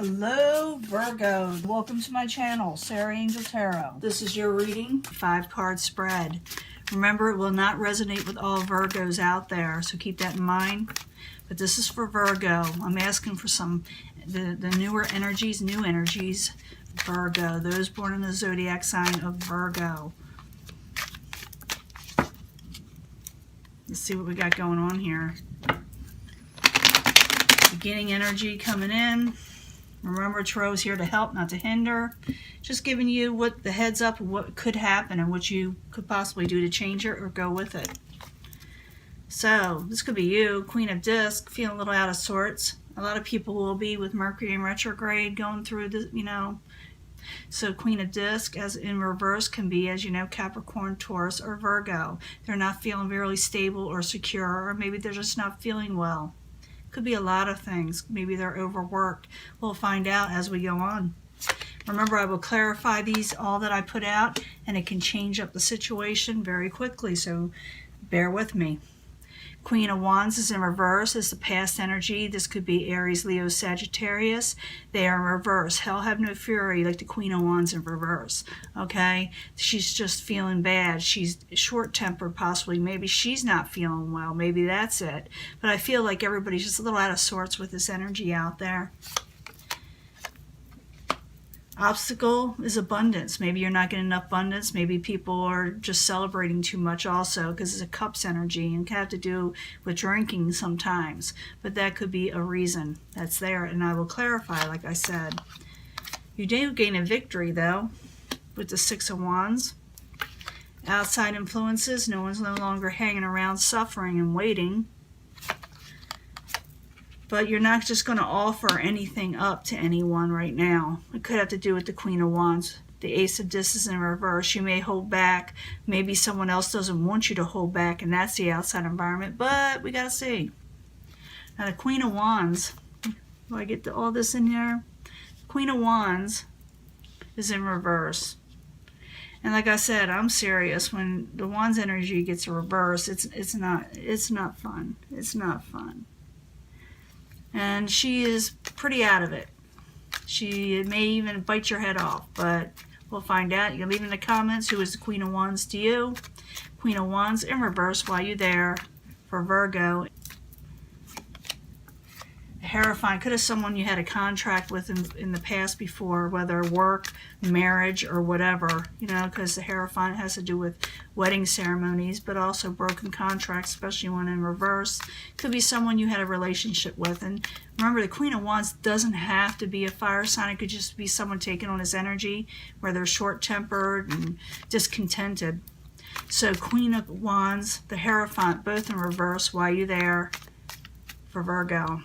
Hello Virgo, welcome to my channel, Sarah Angel Tarot. This is your reading, 5-card spread. Remember, it will not resonate with all Virgos out there, so keep that in mind. But this is for Virgo. I'm asking for the newer energies, new energies, Virgo, those born in the zodiac sign of Virgo. Let's see what we got going on here. Beginning energy coming in. Remember, Tarot is here to help, not to hinder. Just giving you what the heads up, what could happen and what you could possibly do to change it or go with it. So, this could be you, Queen of Discs, feeling a little out of sorts. A lot of people will be with Mercury in retrograde going through the, So Queen of Disc, as in reverse, can be, as you know, Capricorn, Taurus, or Virgo. They're not feeling really stable or secure, or maybe they're just not feeling well. Could be a lot of things. Maybe they're overworked. We'll find out as we go on. Remember, I will clarify all that I put out, and it can change up the situation very quickly, so bear with me. Queen of Wands is in reverse. It's the past energy. This could be Aries, Leo, Sagittarius. They are in reverse. Hell have no fury, like the Queen of Wands in reverse. Okay? She's just feeling bad. She's short-tempered, possibly. Maybe she's not feeling well. Maybe that's it. But I feel like everybody's just a little out of sorts with this energy out there. Obstacle is abundance. Maybe you're not getting enough abundance. Maybe people are just celebrating too much also, because it's a cups energy and can have to do with drinking sometimes. But that could be a reason that's there, and I will clarify, like I said. You do gain a victory, though, with the Six of Wands. Outside influences. No one's no longer hanging around suffering and waiting. But you're not just going to offer anything up to anyone right now. It could have to do with the Queen of Wands. The Ace of Discs is in reverse. You may hold back. Maybe someone else doesn't want you to hold back, and that's the outside environment. But we got to see. Now the Queen of Wands. Do I get all this in here? Queen of Wands is in reverse. And like I said, I'm serious. When the Wands energy gets a reverse, it's not fun. It's not fun. And she is pretty out of it. She may even bite your head off, but we'll find out. You can leave in the comments who is the Queen of Wands to you. Queen of Wands in reverse while you're there for Virgo. Hierophant could have someone you had a contract with in the past before, whether work, marriage, or whatever, because the Hierophant has to do with wedding ceremonies, but also broken contracts, especially when in reverse. Could be someone you had a relationship with. And remember, the Queen of Wands doesn't have to be a fire sign. It could just be someone taking on his energy, where they're short-tempered and discontented. So Queen of Wands, the Hierophant, both in reverse while you're there for Virgo.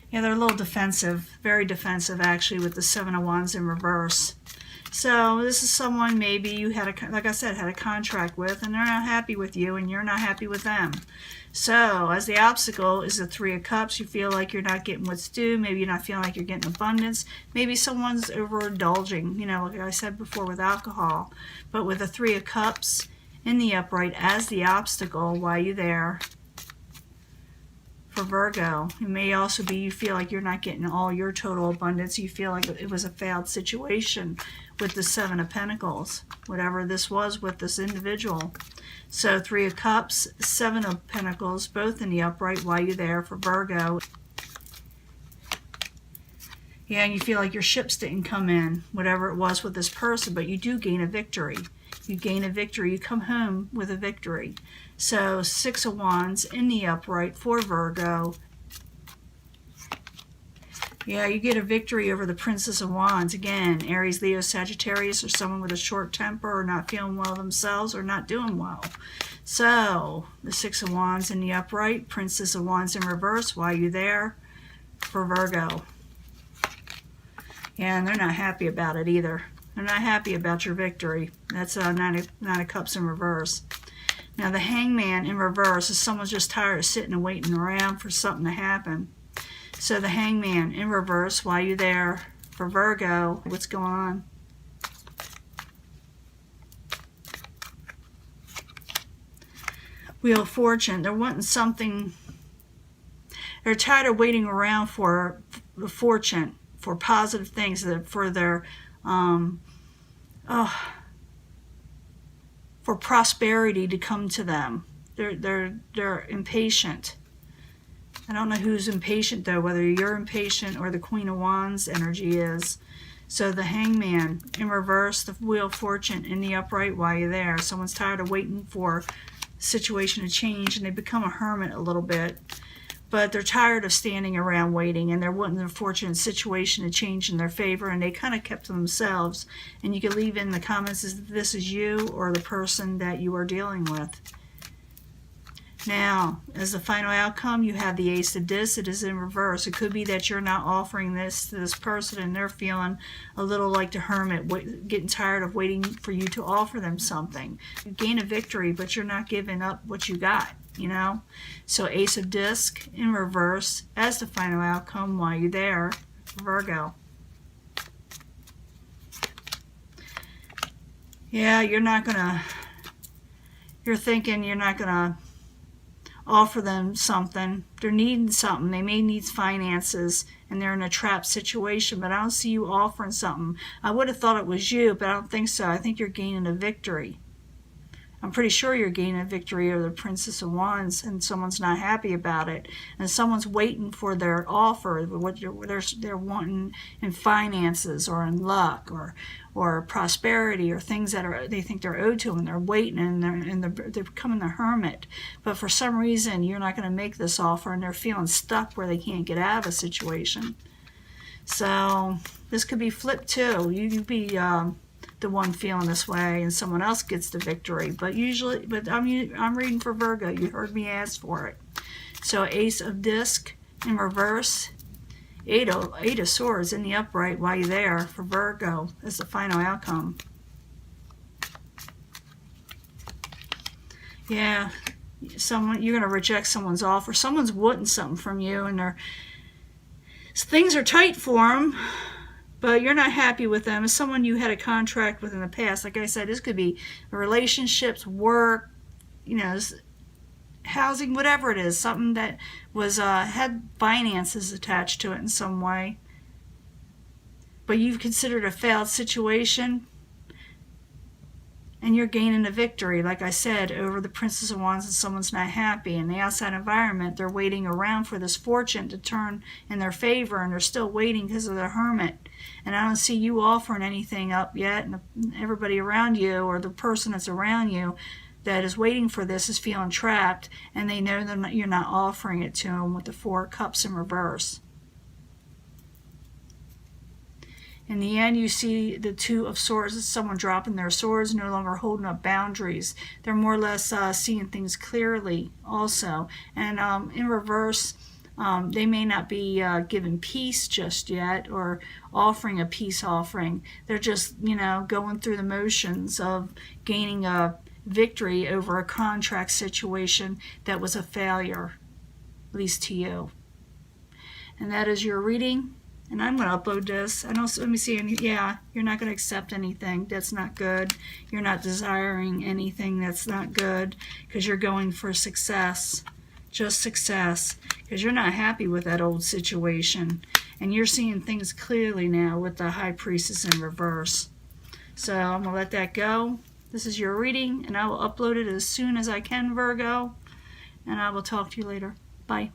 Yeah, they're a little defensive, very defensive actually, with the Seven of Wands in reverse. So this is someone maybe you had like I said, had a contract with, and they're not happy with you, and you're not happy with them. So as the obstacle is the Three of Cups, you feel like you're not getting what's due. Maybe you're not feeling like you're getting abundance. Maybe someone's overindulging, like I said before, with alcohol. But with the Three of Cups in the upright as the obstacle while you're there for Virgo, it may also be you feel like you're not getting all your total abundance. You feel like it was a failed situation with the Seven of Pentacles, whatever this was with this individual. So Three of Cups, Seven of Pentacles, both in the upright while you're there for Virgo. Yeah, and you feel like your ships didn't come in, whatever it was with this person, but you do gain a victory. You gain a victory. You come home with a victory. So Six of Wands in the upright for Virgo. Yeah, you get a victory over the Princess of Wands. Again, Aries, Leo, Sagittarius, or someone with a short temper or not feeling well themselves or not doing well. So the Six of Wands in the upright, Princess of Wands in reverse while you're there for Virgo. Yeah, and they're not happy about it either. They're not happy about your victory. That's Nine of Cups in reverse. Now the Hangman in reverse is someone's just tired of sitting and waiting around for something to happen. So the Hangman in reverse while you're there for Virgo. What's going on? Wheel of Fortune. They're wanting something They're tired of waiting around for fortune, for positive things, for their for prosperity to come to them. They're impatient. I don't know who's impatient though, whether you're impatient or the Queen of Wands energy is. So the Hangman in reverse, the Wheel of Fortune in the upright while you're there. Someone's tired of waiting for the situation to change and they become a hermit a little bit. But they're tired of standing around waiting, and they're wanting their fortunate situation to change in their favor, and they kind of kept to themselves. And you can leave in the comments if this is you or the person that you are dealing with. Now, as the final outcome, you have the Ace of Discs. It is in reverse. It could be that you're not offering this to this person, and they're feeling a little like the Hermit, getting tired of waiting for you to offer them something. You gain a victory, but you're not giving up what you got. You know, so Ace of Disc in reverse as the final outcome while you're there, Virgo. Yeah, you're thinking you're not gonna offer them something. They're needing something. They may need finances and they're in a trapped situation, but I don't see you offering something. I would have thought it was you, but I don't think so. I think you're gaining a victory. I'm pretty sure you're gaining a victory over the Princess of Wands, and someone's not happy about it. And someone's waiting for their offer, what they're wanting in finances or in luck or prosperity or things that they think they're owed to them, and they're waiting and they're becoming the Hermit. But for some reason, you're not going to make this offer, and they're feeling stuck where they can't get out of a situation. So this could be flipped too. You could be the one feeling this way and someone else gets the victory, but I'm reading for Virgo. You heard me ask for it. So Ace of Disc in reverse, Eight of Swords in the upright while you're there for Virgo as the final outcome. Yeah, you're going to reject someone's offer. Someone's wanting something from you, and things are tight for them, but you're not happy with them. It's someone you had a contract with in the past. Like I said, this could be relationships, work, housing, whatever it is. Something that was had finances attached to it in some way. But you've considered a failed situation, and you're gaining a victory, like I said, over the Princess of Wands, and someone's not happy. In the outside environment, they're waiting around for this fortune to turn in their favor, and they're still waiting because of the Hermit. And I don't see you offering anything up yet, and everybody around you or the person that's around you that is waiting for this is feeling trapped, and they know that you're not offering it to them with the Four of Cups in reverse. In the end, you see the Two of Swords, someone dropping their swords, no longer holding up boundaries. They're more or less seeing things clearly also. And in reverse, they may not be giving peace just yet or offering a peace offering. They're just, going through the motions of gaining a victory over a contract situation that was a failure, at least to you. And that is your reading. And I'm going to upload this. Let me see. Yeah, you're not going to accept anything. That's not good. You're not desiring anything that's not good because you're going for success. Just success. Because you're not happy with that old situation. And you're seeing things clearly now with the High Priestess in reverse. So I'm going to let that go. This is your reading, and I will upload it as soon as I can, Virgo. And I will talk to you later. Bye.